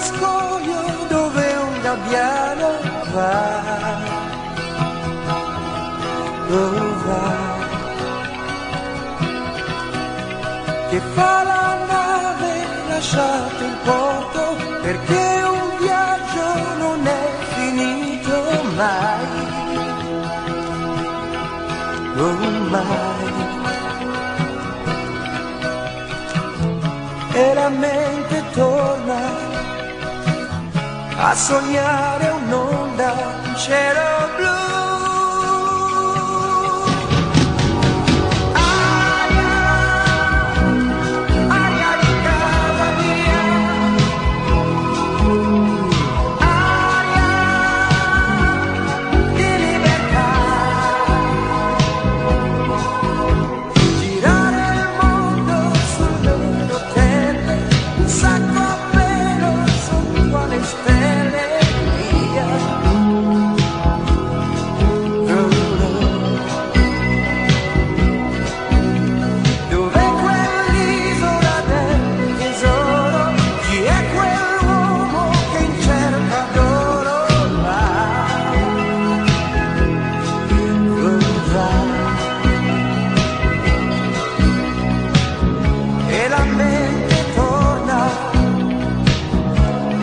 scoglio dove un gabbiano va, che fa la nave lasciato il porto, perché un viaggio non è finito mai, non mai. E la mente torna a sognare un'onda in cielo blu.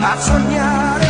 A sognare